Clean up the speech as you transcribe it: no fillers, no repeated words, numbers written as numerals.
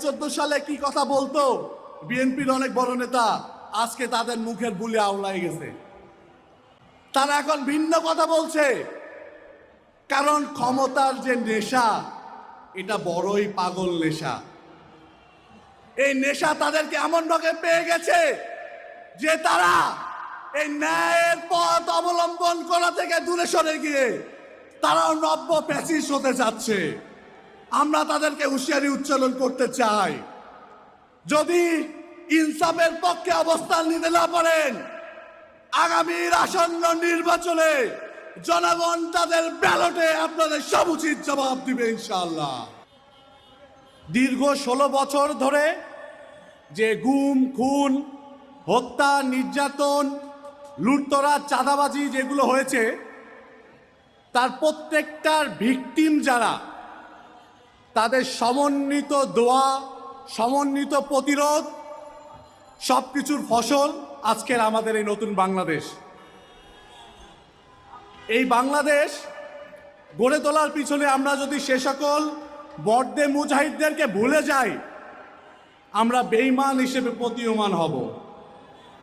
2014 সালে কি কথা বলতো বিএনপির অনেক বড় নেতা, আজকে তাদের মুখের বুলি আওলাই গেছে। তারা এখন ভিন্ন কথা বলছে, কারণ ক্ষমতার যে নেশা, এটা বড়ই পাগল নেশা। এই নেশা তাদেরকে এমনভাবে পেয়ে গেছে যে তারা এই ন্যায়ের পথ অবলম্বন করা থেকে দূরে সরে গিয়ে তারাও নব্য ফ্যাসিস্ট হতে যাচ্ছে। আমরা তাদেরকে হুঁশিয়ারি উচ্চারণ করতে চাই, যদি ইনসাফের পক্ষে অবস্থান নিতে না পারেন, আগামীর আসন্ন নির্বাচনে জনগণ তাদের ব্যালটে আপনাদের সমুচিত জবাব দিবে ইনশাআল্লাহ। দীর্ঘ 16 বছর ধরে যে গুম, খুন, হত্যা, নির্যাতন, লুটতরাজ, চাঁদাবাজি যেগুলো হয়েছে, তার প্রত্যেকটার ভিকটিম যারা, তাদের সমন্বিত দোয়া, সমন্বিত প্রতিরোধ, সবকিছুর ফসল আজকের আমাদের এই নতুন বাংলাদেশ। এই বাংলাদেশ গড়ে তোলার পিছনে আমরা যদি সে সকল বর্দে মুজাহিদদেরকে ভুলে যাই, আমরা বেঈমান হিসেবে প্রতীয়মান হব।